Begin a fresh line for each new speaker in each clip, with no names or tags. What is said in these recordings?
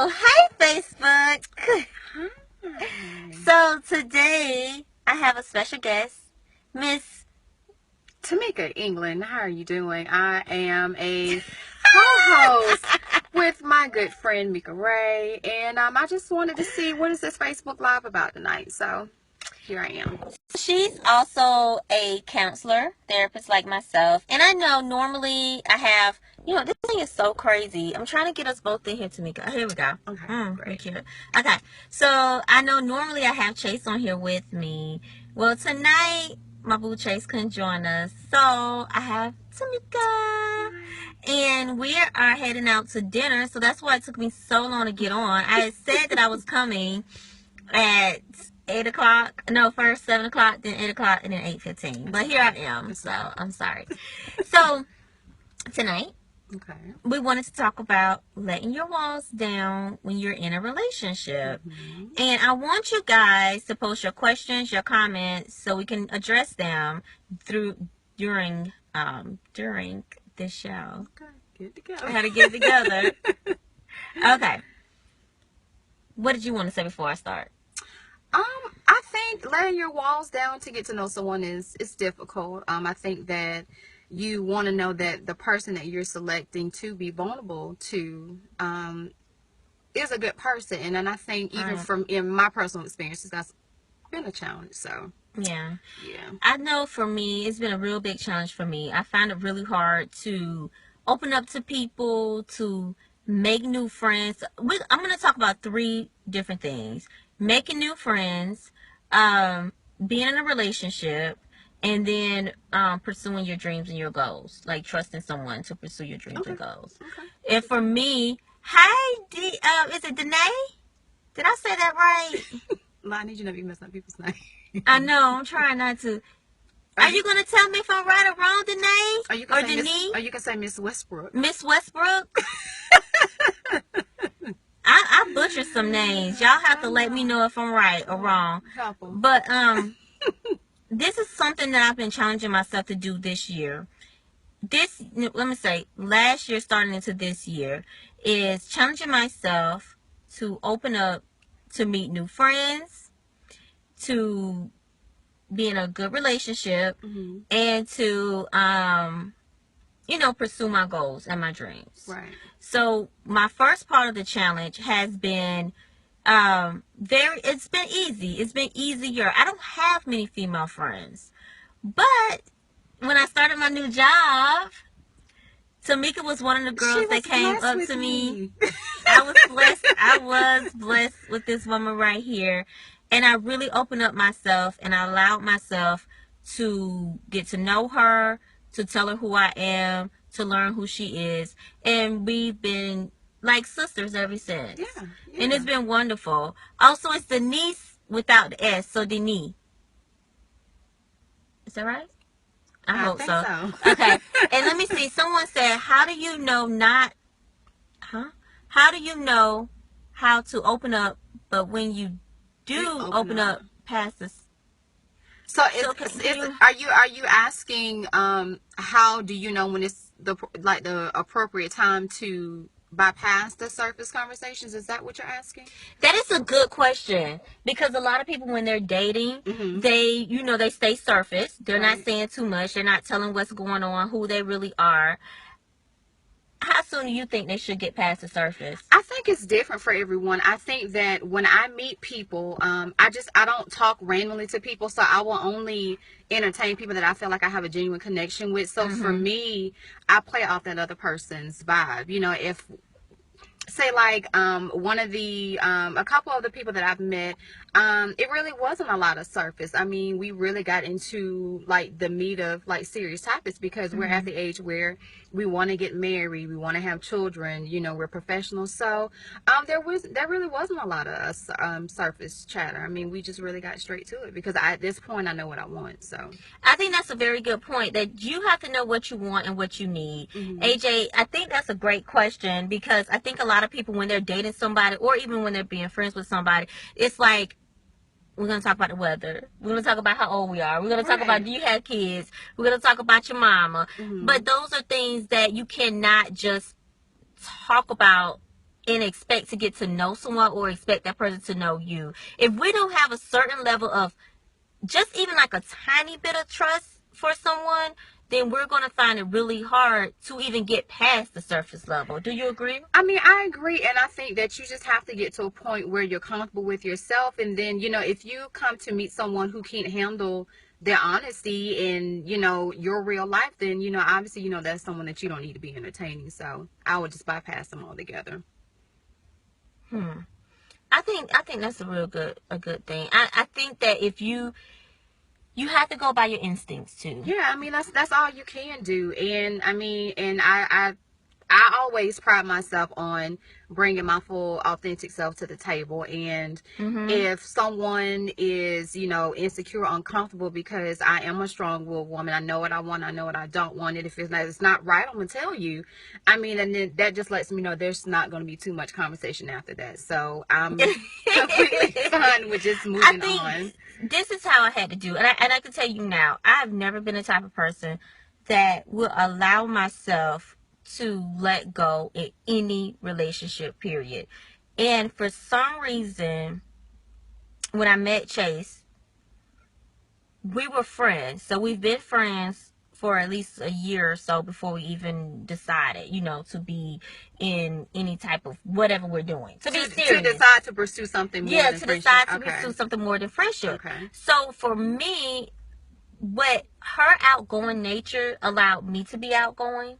Oh, hi, Facebook.
Hi.
So today I have a special guest, Miss.
Tamika, England, how are you doing? I am a co-host with my good friend Meka Ray, and I just wanted to see what is this Facebook Live about tonight. So here I am.
She's also a counselor, therapist like myself. And I know normally I have, this thing is so crazy. I'm trying to get us both in here, Tamika. Here we go.
Okay, great.
Cute. Okay, so I know normally I have Chase on here with me. Well, tonight my boo Chase couldn't join us, so I have Tamika. And we are heading out to dinner, so that's why it took me so long to get on. I had said that I was coming at 8 o'clock. No, first 7 o'clock, then 8 o'clock, and then 8:15. But here I am, so I'm sorry. So tonight, we wanted to talk about letting your walls down when you're in a relationship. And I want you guys to post your questions, your comments, so we can address them during this show.
Okay, get together.
How to get together. Okay. What did you want to say before I start?
I think letting your walls down to get to know someone is difficult. I think that you want to know that the person that you're selecting to be vulnerable to is a good person, and I think even from in my personal experiences, that's been a challenge. So
yeah,
yeah,
I know for me, it's been a real big challenge for me. I find it really hard to open up to people, to make new friends. I'm going to talk about 3 different things: making new friends, being in a relationship, and then pursuing your dreams and your goals, like trusting someone to pursue your dreams and goals. And for me, hi, is it Danae? Did I say that right?
I need you to be messing up people's names.
I know, I'm trying not to. Are you gonna tell me if I'm right or wrong, Danae?
Or Denise? Or you can say Miss Westbrook.
Miss Westbrook? I butchered some names. Y'all have to let me know if I'm right or wrong. But this is something that I've been challenging myself to do this year. Last year starting into this year, is challenging myself to open up, to meet new friends, to be in a good relationship, and to pursue my goals and my dreams.
Right.
So my first part of the challenge has been it's been easy. It's been easier. I don't have many female friends, but when I started my new job, Tamika was one of the girls that came up to me. I was blessed with this woman right here. And I really opened up myself, and I allowed myself to get to know her, to tell her who I am, to learn who she is. And we've been like sisters ever since.
Yeah.
And it's been wonderful. Also, it's Denise without the S, so Denise. Is that right? I hope so. Okay. And let me see. Someone said, how do you know how to open up, but when you do open up past this?
So, are you asking how do you know when it's the appropriate time to bypass the surface conversations? Is that what you're asking?
That is a good question, because a lot of people, when they're dating, they stay surface. They're not saying too much. They're not telling what's going on, who they really are. How soon do you think they should get past the surface?
I think it's different for everyone. I think that when I meet people, I don't talk randomly to people, so I will only entertain people that I feel like I have a genuine connection with. So for me, I play off that other person's vibe. If say like a couple of the people that I've met, it really wasn't a lot of surface. I mean, we really got into like the meat of like serious topics, because we're at the age where we want to get married, we want to have children, we're professionals. So there really wasn't a lot of surface chatter. I mean, we just really got straight to it, because at this point I know what I want. So
I think that's a very good point, that you have to know what you want and what you need. AJ, I think that's a great question, because I think a lot of people, when they're dating somebody, or even when they're being friends with somebody, it's like, we're going to talk about the weather. We're going to talk about how old we are. We're going to talk about, do you have kids? We're going to talk about your mama. But those are things that you cannot just talk about and expect to get to know someone or expect that person to know you. If we don't have a certain level of just even like a tiny bit of trust for someone, then we're going to find it really hard to even get past the surface level. Do you agree?
I mean, I agree. And I think that you just have to get to a point where you're comfortable with yourself. And then, if you come to meet someone who can't handle their honesty and, your real life, then, obviously, that's someone that you don't need to be entertaining. So I would just bypass them altogether.
I think that's a good thing. I think that if you have to go by your instincts too.
Yeah, I mean that's all you can do. And I mean, and I always pride myself on bringing my full authentic self to the table. And if someone is, insecure, uncomfortable, because I am a strong-willed woman, I know what I want, I know what I don't want. And if it's not right, I'm gonna tell you. I mean, and then that just lets me know there's not gonna be too much conversation after that. So I'm completely fine with just moving on.
This is how I had to do, and I can tell you now, I've never been the type of person that will allow myself to let go in any relationship, period. And for some reason, when I met Chase, we were friends. So we've been friends for at least a year or so before we even decided, to be in any type of whatever we're doing. To be serious.
To decide to pursue something more than friendship.
Yeah, to decide to pursue something more than friendship.
Okay.
So for me, what her outgoing nature allowed me to be outgoing.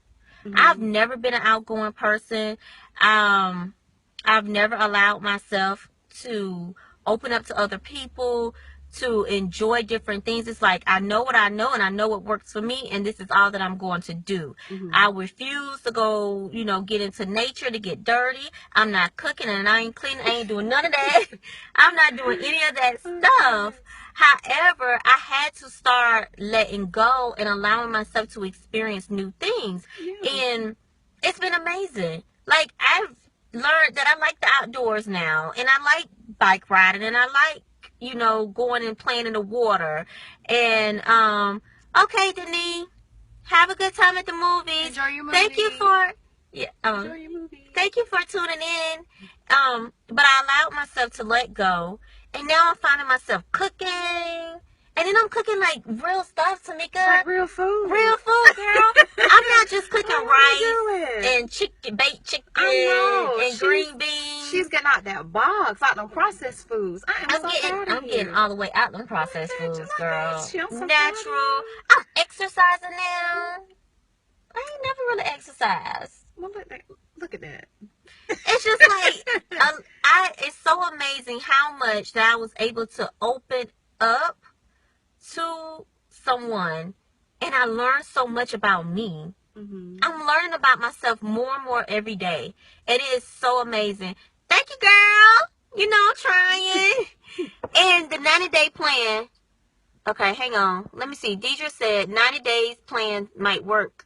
I've never been an outgoing person. I've never allowed myself to open up to other people, to enjoy different things. It's like, I know what I know and I know what works for me, and this is all that I'm going to do. I refuse to go, get into nature, to get dirty. I'm not cooking and I ain't cleaning. I ain't doing none of that. I'm not doing any of that stuff. However, I had to start letting go and allowing myself to experience new things. Yeah. And it's been amazing. Like, I've learned that I like the outdoors now. And I like bike riding. And I like, going and playing in the water. And, okay, Denise, have a good time at the movies.
Enjoy your movie.
Thank you for...
enjoy your movie.
Thank you for tuning in. But I allowed myself to let go. And now I'm finding myself cooking. And then I'm cooking like real stuff, Tamika.
Like real food.
Real food, girl. I'm not just cooking rice and baked chicken and green beans.
She's getting out that box, out them processed foods.
I'm getting all the way out them processed foods, girl.
So
natural. I'm exercising now. I ain't never really exercised.
Well, look at that.
It's just like, it's so amazing how much that I was able to open up to someone, and I learned so much about me. I'm learning about myself more and more every day. It is so amazing. Thank you, girl. Trying. And the 90-day plan. Okay, hang on. Let me see. Deidre said 90 days plan might work.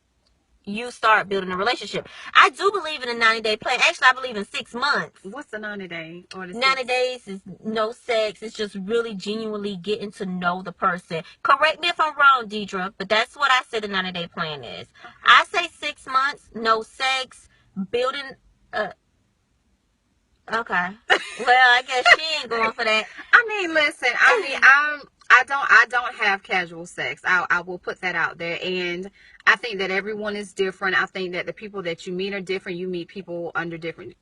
You start building a relationship. I do believe in a 90-day plan. Actually, I believe in 6 months.
What's the 90-day?
90 days is no sex. It's just really genuinely getting to know the person. Correct me if I'm wrong, Deidre, but that's what I said the 90-day plan is. Okay. I say 6 months, no sex, building okay. Well, I guess she ain't going for that.
I mean, listen, I don't have casual sex. I will put that out there. And I think that everyone is different. I think that the people that you meet are different. You meet people under different,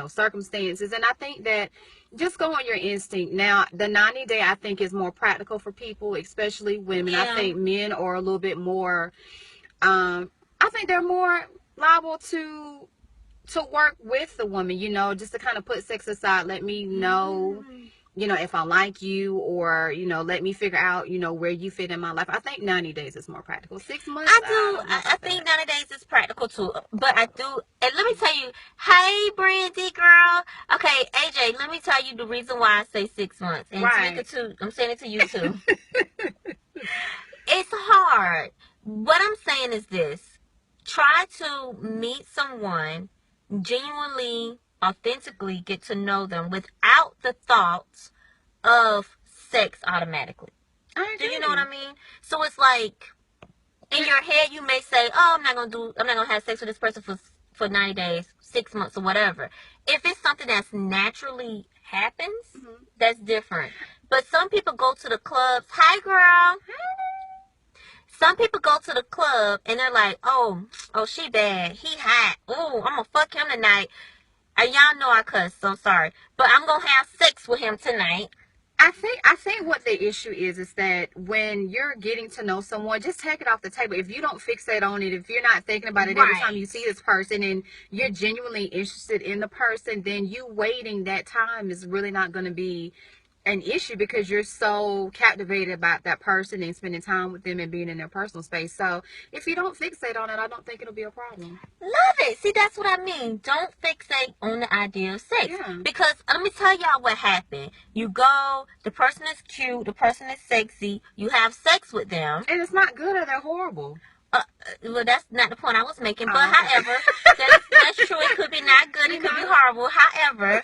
circumstances. And I think that just go on your instinct. Now, the 90-day, I think, is more practical for people, especially women. Yeah. I think men are a little bit more, I think they're more liable to work with the woman, just to kind of put sex aside. Let me know, if I like you, or, let me figure out, where you fit in my life. I think 90 days is more practical. 6 months.
I think 90 days is practical too. But I do, and let me tell you, hey, Brandy girl. Okay, AJ, let me tell you the reason why I say 6 months. And
right.
Tamika too, I'm saying it to you too. It's hard. What I'm saying is this. Try to meet someone, genuinely, authentically get to know them without the thoughts of sex automatically. Do you know what I mean? So it's like, in your head you may say, oh, I'm not gonna have sex with this person for 90 days, 6 months, or whatever. If it's something that's naturally happens, that's different. But some people go to the clubs. Hi, girl. Some people go to the club and they're like, oh, she bad. He hot. Oh, I'm gonna fuck him tonight. Y'all know I cuss, so sorry. But I'm gonna have sex with him tonight.
I think what the issue is that when you're getting to know someone, just take it off the table. If you don't fixate on it, if you're not thinking about it every time you see this person and you're genuinely interested in the person, then you waiting that time is really not going to be an issue because you're so captivated about that person and spending time with them and being in their personal space. So if you don't fixate on it, I don't think it'll be a problem.
Love it. See, that's what I mean. Don't fixate on the idea of sex.
Yeah.
Because let me tell y'all what happened. You go, the person is cute, the person is sexy, you have sex with them.
And it's not good or they're horrible.
Well, that's not the point I was making. But
okay.
however, that's true. It could be not good. It could be horrible. However,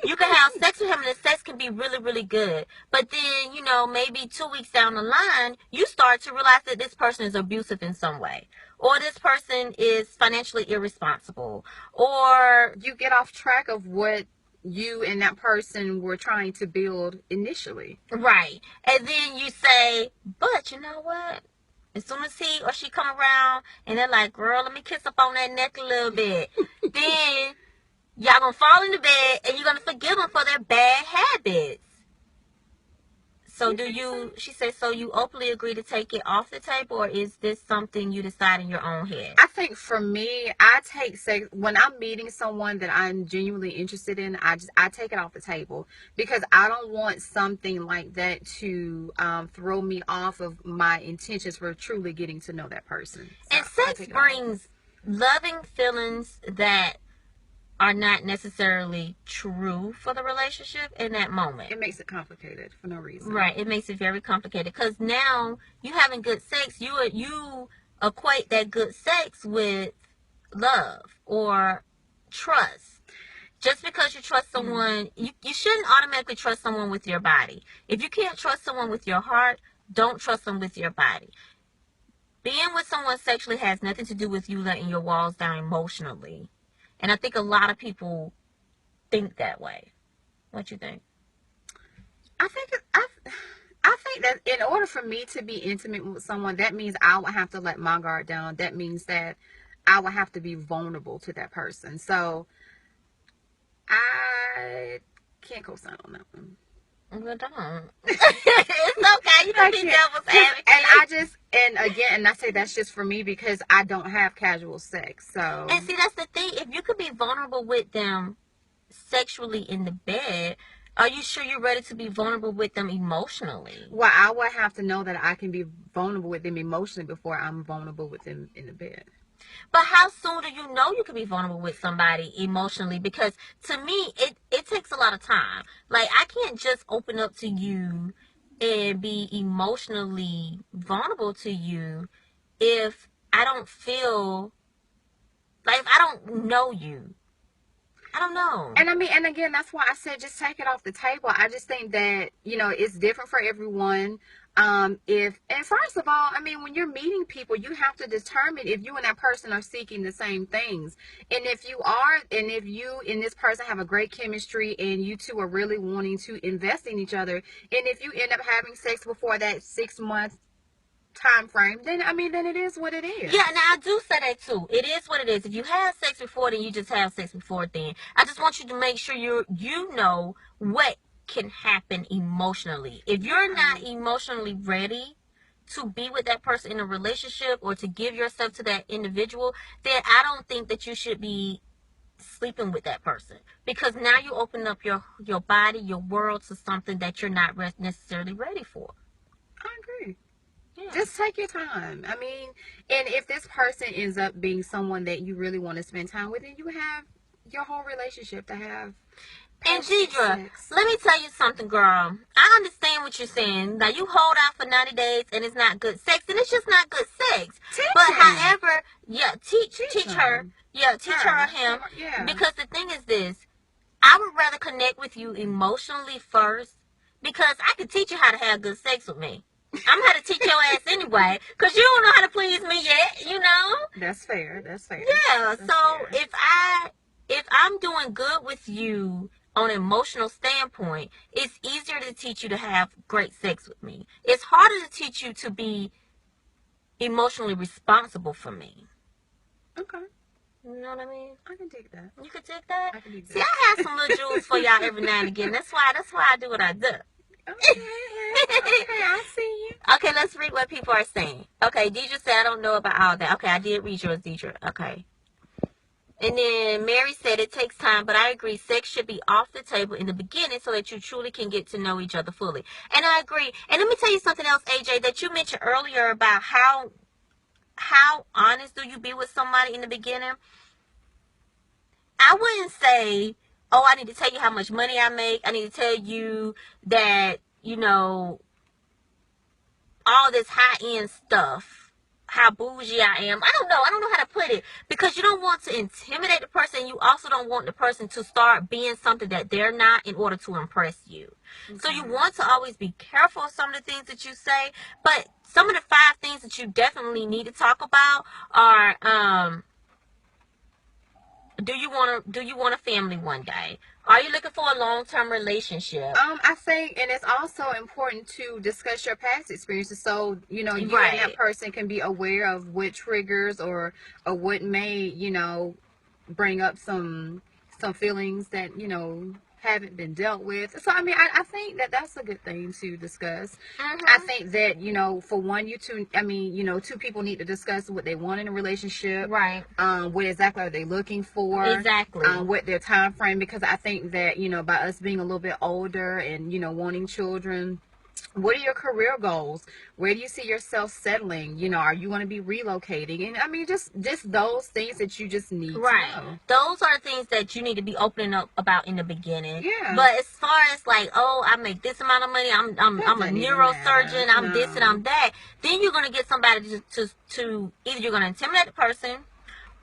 you can have sex with him and the sex can be really, really good. But then, maybe 2 weeks down the line, you start to realize that this person is abusive in some way. Or this person is financially irresponsible. Or
you get off track of what you and that person were trying to build initially.
Right. And then you say, but you know what? As soon as he or she come around and they're like, girl, let me kiss up on that neck a little bit. Then y'all gonna fall in the bed and you're gonna forgive them for their bad habits. So she said, so you openly agree to take it off the table, or is this something you decide in your own head?
I think for me, I take sex when I'm meeting someone that I'm genuinely interested in. I take it off the table because I don't want something like that to throw me off of my intentions for truly getting to know that person. So
and sex brings loving feelings that are not necessarily true for the relationship in that moment.
It makes it complicated for no reason.
Right. It makes it very complicated because now you having good sex, you equate that good sex with love or trust. Just because you trust someone, you shouldn't automatically trust someone with your body. If you can't trust someone with your heart, don't trust them with your body. Being with someone sexually has nothing to do with you letting your walls down emotionally. And I think a lot of people think that way. What you think?
I think that in order for me to be intimate with someone, that means I would have to let my guard down. That means that I would have to be vulnerable to that person. So I can't co-sign on that one.
Well, don't. It's okay. You can be devil's advocate.
And I say that's just for me because I don't have casual sex. So
and see, that's the thing. If you could be vulnerable with them sexually in the bed, are you sure you're ready to be vulnerable with them emotionally?
Well, I would have to know that I can be vulnerable with them emotionally before I'm vulnerable with them in the bed.
But how soon do you know you can be vulnerable with somebody emotionally? Because to me, it takes a lot of time. Like, I can't just open up to you and be emotionally vulnerable to you if I don't feel like, if I don't know you. I don't know.
And again, that's why I said just take it off the table. I just think that, it's different for everyone. And first of all, when you're meeting people, you have to determine if you and that person are seeking the same things. And if you and this person have a great chemistry and you two are really wanting to invest in each other, and if you end up having sex before that 6-month time frame, then it is what it is.
Yeah, now I do say that too. It is what it is. If you have sex before, then you just have sex before then. I just want you to make sure you know what can happen emotionally. If you're not emotionally ready to be with that person in a relationship or to give yourself to that individual, then I don't think that you should be sleeping with that person, because now you open up your body, your world to something that you're not necessarily ready for.
I agree. Yeah. Just take your time. And if this person ends up being someone that you really want to spend time with, then you have your whole relationship to have.
And Deidre, let me tell you something, girl. I understand what you're saying. Now, you hold out for 90 days and it's not good sex, and it's just not good sex. However, teach her. Yeah, teach her or him.
Yeah.
Because the thing is this, I would rather connect with you emotionally first, because I can teach you how to have good sex with me. I'm gonna teach your ass anyway, cause you don't know how to please me yet, you know.
That's fair. That's fair.
Yeah.
That's
So
fair.
if I'm doing good with you on an emotional standpoint, it's easier to teach you to have great sex with me. It's harder to teach you to be emotionally responsible for me.
Okay.
You know what I mean?
I can dig that.
You could dig that.
I can dig
See,
that.
I have some little jewels for y'all every now and again. That's why I do what I do.
Okay, I see you.
Okay, let's read what people are saying. Okay, Deidre said, I don't know about all that. Okay, I did read yours, Deidre. Okay. And then Mary said, it takes time, but I agree. Sex should be off the table in the beginning so that you truly can get to know each other fully. And I agree. And let me tell you something else, AJ, that you mentioned earlier about how honest do you be with somebody in the beginning. I wouldn't say, oh, I need to tell you how much money I make. I need to tell you that, you know, all this high-end stuff, how bougie I am. I don't know how to put it, because you don't want to intimidate the person. You also don't want the person to start being something that they're not in order to impress you. Okay. So you want to always be careful of some of the things that you say, but some of the 5 things that you definitely need to talk about are, do you want a family one day? Are you looking for a long-term relationship?
I think, and it's also important to discuss your past experiences, so you know you and that person can be aware of what triggers or what may, you know, bring up some feelings that, you know, haven't been dealt with. So I mean, I think that that's a good thing to discuss. I think that, you know, for one, you two, I mean, you know, 2 people need to discuss what they want in a relationship,
right?
What exactly are they looking for,
exactly,
what their time frame, because I think that, you know, by us being a little bit older and, you know, wanting children, what are your career goals? Where do you see yourself settling? You know, are you going to be relocating? And I mean, just those things that you just need to know.
Those are things that you need to be opening up about in the beginning.
Yeah.
But as far as like, oh, I make this amount of money, I'm a neurosurgeon, I'm this and I'm that, then you're going to get somebody to either you're going to intimidate the person,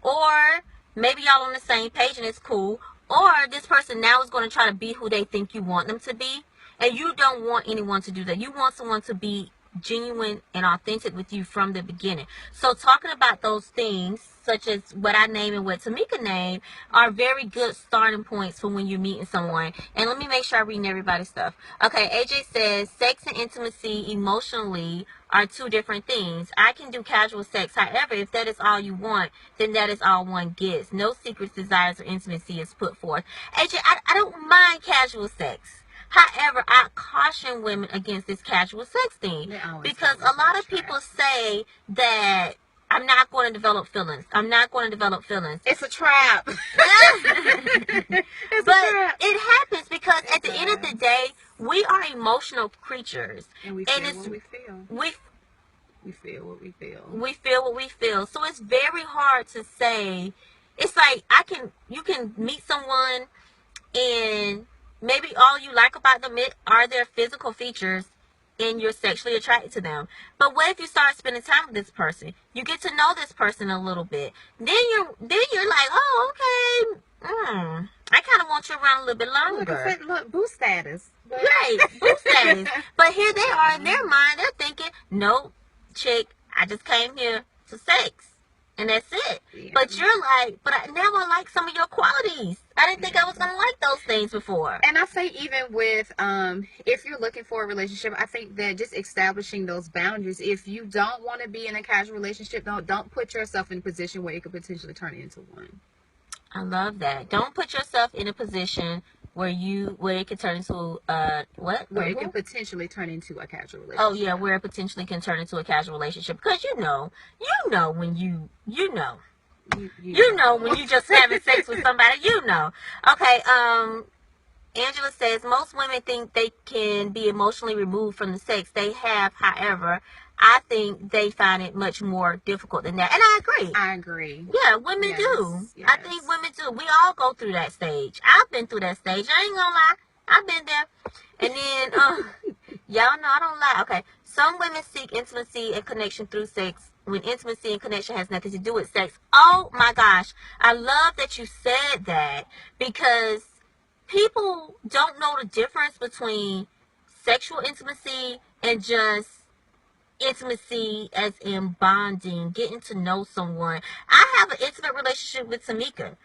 or maybe y'all on the same page and it's cool, or this person now is going to try to be who they think you want them to be. And you don't want anyone to do that. You want someone to be genuine and authentic with you from the beginning. So talking about those things, such as what I name and what Tamika named, are very good starting points for when you're meeting someone. And let me make sure I'm reading everybody's stuff. Okay, AJ says, sex and intimacy emotionally are 2 different things. I can do casual sex. However, if that is all you want, then that is all one gets. No secrets, desires, or intimacy is put forth. AJ, I don't mind casual sex. However, I caution women against this casual sex thing, because a lot of people say that I'm not going to develop feelings. I'm not going to develop feelings.
It's a trap.
It's but a trap. It happens because at the end of the day, we are emotional creatures,
and we feel what we feel. We feel what we feel.
We feel what we feel. So it's very hard to say. It's like you can meet someone and maybe all you like about them are their physical features, and you're sexually attracted to them. But what if you start spending time with this person? You get to know this person a little bit. Then you're like, oh, okay. I kind of want you around a little bit longer.
Look, boo status.
Right, boo status. But here they are in their mind. They're thinking, nope, chick, I just came here to sex. And that's it. Yeah. But you're like, but now I like some of your qualities. I didn't think I was going to like those things before.
And I think even with, if you're looking for a relationship, I think that just establishing those boundaries, if you don't want to be in a casual relationship, don't put yourself in a position where it could potentially turn into one.
I love that. Don't put yourself in a position where it could turn into what?
Where it can potentially turn into a casual relationship.
Oh yeah, where it potentially can turn into a casual relationship, because you know when you know when you just having sex with somebody, you know. Okay, Angela says most women think they can be emotionally removed from the sex they have. However, I think they find it much more difficult than that. And I agree. Yeah, women do. Yes. I think women do. We all go through that stage. I've been through that stage. I ain't gonna lie. I've been there. And then, y'all know I don't lie. Okay. Some women seek intimacy and connection through sex when intimacy and connection has nothing to do with sex. Oh my gosh. I love that you said that, because people don't know the difference between sexual intimacy and just intimacy as in bonding, getting to know someone. I have an intimate relationship with Tamika.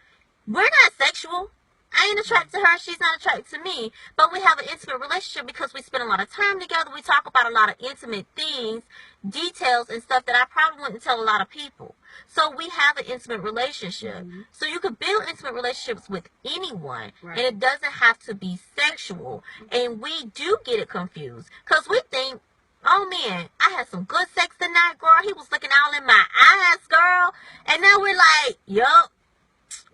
We're not sexual. I ain't attracted to her. She's not attracted to me. But we have an intimate relationship because we spend a lot of time together. We talk about a lot of intimate things, details, and stuff that I probably wouldn't tell a lot of people. So we have an intimate relationship. Mm-hmm. So you can build intimate relationships with anyone. Right. And it doesn't have to be sexual. Mm-hmm. And we do get it confused. Because we think, oh man, I had some good sex tonight, girl. He was looking all in my eyes, girl. And now we're like, yup.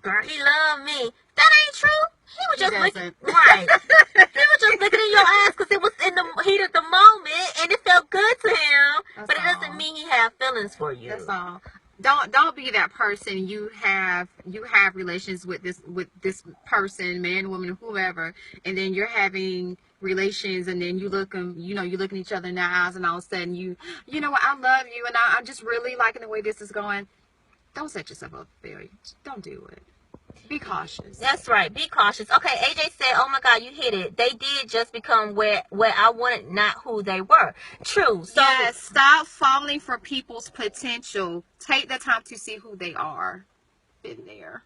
Girl, he loved me. That ain't true. He was just looking, right. He was just looking in your eyes because it was in the heat of the moment and it felt good to him. That's but it doesn't mean he have feelings for you.
That's all. Don't be that person. You have relations with this person, man, woman, whoever, and then you're having relations, and then you look in each other in the eyes, and all of a sudden you know what, I love you, and I'm just really liking the way this is going. Don't set yourself up for failure. Don't do it. Be cautious.
That's right. Be cautious. Okay, AJ said, oh my God, you hit it. They did just become where I wanted, not who they were. True. So
yes, stop falling for people's potential. Take the time to see who they are. Been there.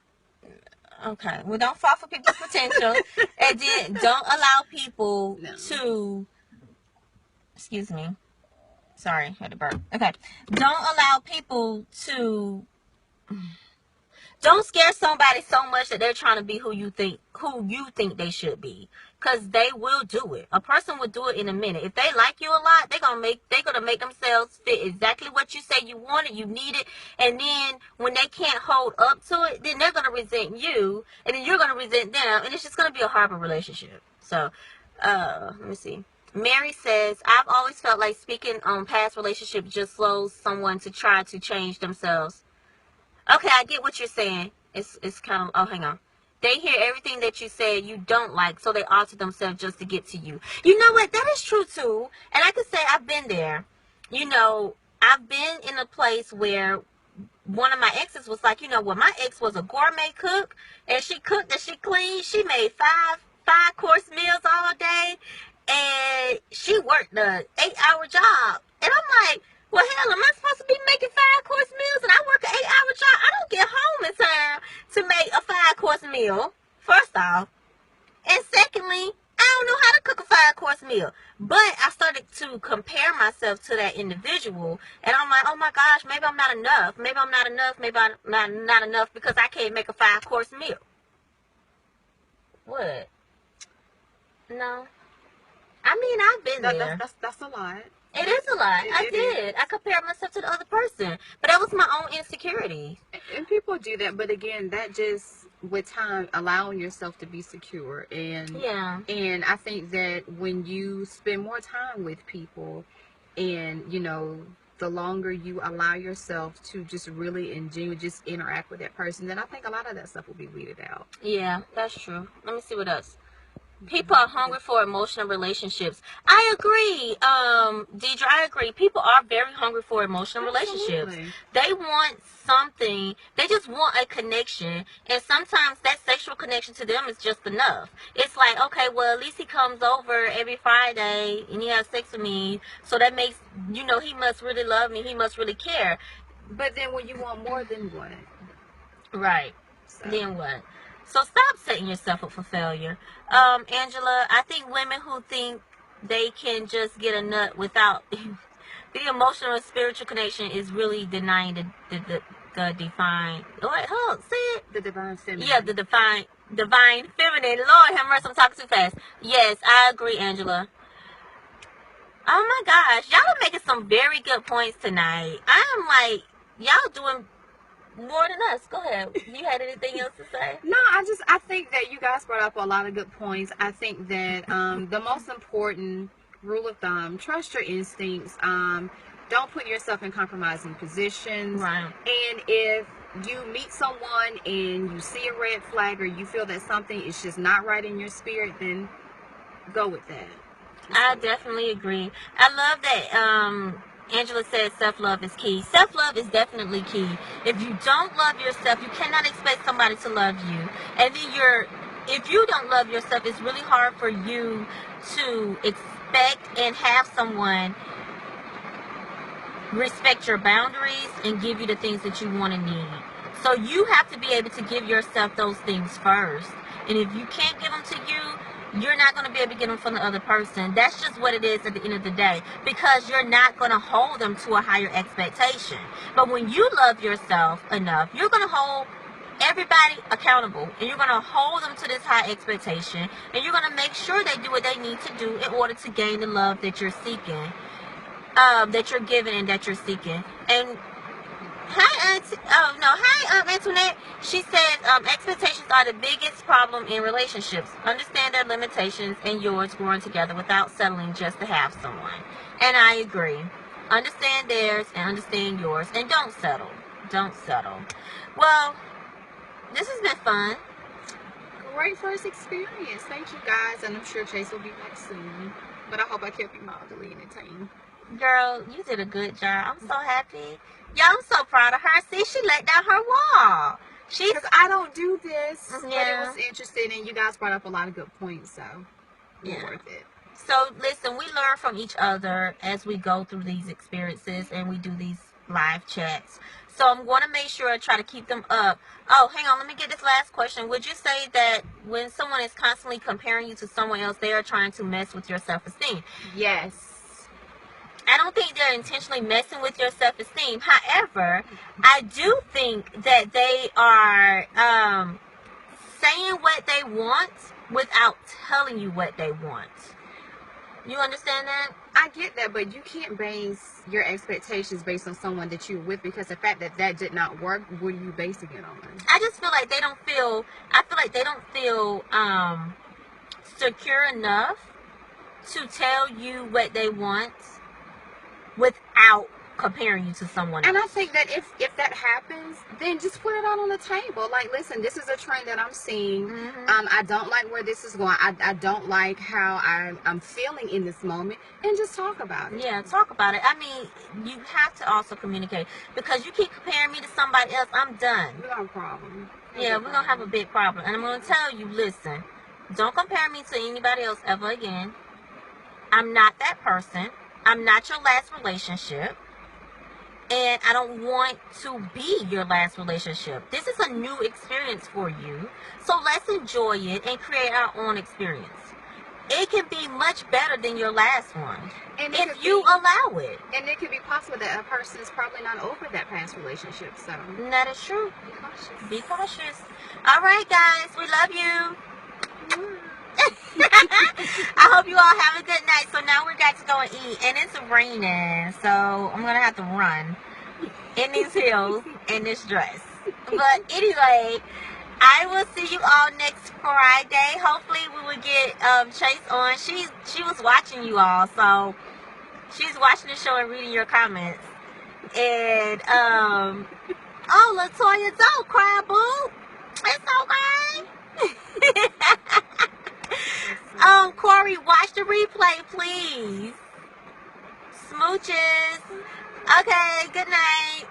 Okay. Well, don't fall for people's potential. And then don't allow people to... Excuse me. Sorry, I had to burp. Okay. Don't allow people to... Don't scare somebody so much that they're trying to be who you think they should be, because they will do it. A person will do it in a minute. If they like you a lot, they're gonna make themselves fit exactly what you say you wanted, you needed, and then when they can't hold up to it, then they're gonna resent you, and then you're gonna resent them, and it's just gonna be a horrible relationship. So, let me see. Mary says, I've always felt like speaking on past relationships just slows someone to try to change themselves. Okay, I get what you're saying. It's kind of, oh, hang on. They hear everything that you said you don't like, so they alter themselves just to get to you. You know what? That is true, too. And I can say I've been there. You know, I've been in a place where one of my exes was like, you know what? My ex was a gourmet cook, and she cooked and she cleaned. She made five-course meals all day, and she worked a 8-hour job. And I'm like, well, hell, am I supposed to be making 5-course meals and I work an 8-hour job? I don't get home in time to make a 5-course meal, first off. And secondly, I don't know how to cook a 5-course meal. But I started to compare myself to that individual. And I'm like, oh my gosh, maybe I'm not enough. Maybe I'm not enough. Maybe I'm not enough because I can't make a 5-course meal. What? No. I mean, I've been there.
That's a lot.
It is a lot. I did. I compared myself to the other person. But that was my own insecurity.
And people do that. But again, that just, with time, allowing yourself to be secure. And And I think that when you spend more time with people and, you know, the longer you allow yourself to just really and genuinely just interact with that person, then I think a lot of that stuff will be weeded out.
Yeah, that's true. Let me see what else. People are hungry for emotional relationships. I agree, Deidre, I agree. People are very hungry for emotional relationships. They want something. They just want a connection. And sometimes that sexual connection to them is just enough. It's like, okay, well, at least he comes over every Friday and he has sex with me. So that makes, you know, he must really love me. He must really care.
But then when you want more, then what?
Right. So. Then what? So stop setting yourself up for failure. Angela, I think women who think they can just get a nut without the emotional and spiritual connection is really denying the divine. Wait, hold on, say it.
The divine feminine.
Yeah, the divine feminine. Lord have mercy, I'm talking too fast. Yes, I agree, Angela. Oh my gosh, y'all are making some very good points tonight. I'm like, y'all doing more than us. Go ahead. You had anything else to say?
No, I think that you guys brought up a lot of good points. I think that the most important rule of thumb, trust your instincts. Don't put yourself in compromising positions.
Right.
And if you meet someone and you see a red flag or you feel that something is just not right in your spirit, then go with that.
I definitely agree. I love that Angela said self-love is key. Self-love is definitely key. If you don't love yourself, you cannot expect somebody to love you. And then if you don't love yourself, it's really hard for you to expect and have someone respect your boundaries and give you the things that you want and need. So you have to be able to give yourself those things first. And if you can't give them to you, you're not going to be able to get them from the other person. That's just what it is at the end of the day, because you're not going to hold them to a higher expectation. But when you love yourself enough, you're going to hold everybody accountable, and you're going to hold them to this high expectation, and you're going to make sure they do what they need to do in order to gain the love that you're seeking, that you're giving and that you're seeking. And hi, Auntie. Oh no, hi, Antoinette. She says expectations are the biggest problem in relationships. Understand their limitations and yours, growing together without settling just to have someone. And I agree. Understand theirs and understand yours, and don't settle. Don't settle. Well, this has been fun.
Great first experience. Thank you guys, and I'm sure Chase will be back soon. But I hope I kept you mildly entertained.
Girl, you did a good job. I'm so happy. Yeah, I'm so proud of her. See, she let down her wall.
Because I don't do this,
Yeah.
but it was interesting, and you guys brought up a lot of good points, so
yeah,
worth it.
So listen, we learn from each other as we go through these experiences and we do these live chats. So I'm going to make sure I try to keep them up. Oh, hang on. Let me get this last question. Would you say that when someone is constantly comparing you to someone else, they are trying to mess with your self-esteem?
Yes.
I don't think they're intentionally messing with your self-esteem. However, I do think that they are saying what they want without telling you what they want. You understand that?
I get that, but you can't base your expectations based on someone that you're with, because the fact that that did not work, what are you basing it on?
I just feel like they don't feel secure enough to tell you what they want without comparing you to someone else.
And I think that if that happens, then just put it out on the table. Like, listen, this is a trend that I'm seeing.
Mm-hmm.
I don't like where this is going. I don't like how I'm feeling in this moment. And just talk about it.
Yeah, talk about it. I mean, you have to also communicate, because you keep comparing me to somebody else, I'm done.
We got a problem.
Yeah, we're going to have a big problem. And I'm going to tell you, listen, don't compare me to anybody else ever again. I'm not that person. I'm not your last relationship. And I don't want to be your last relationship. This is a new experience for you. So let's enjoy it and create our own experience. It can be much better than your last one,
And
if you allow it.
And it could be possible that a person is probably not over that past relationship. So
That is true.
be cautious.
Be cautious. All right, guys. We love you. I hope you all have a good night. So now we're got to go and eat, and it's raining, so I'm gonna have to run in these heels in this dress. But anyway, I will see you all next Friday. Hopefully we will get Chase on. She was watching you all, so she's watching the show and reading your comments. And oh, Latoya, don't cry, boo. It's okay. Corey, watch the replay, please. Smooches. Okay, good night.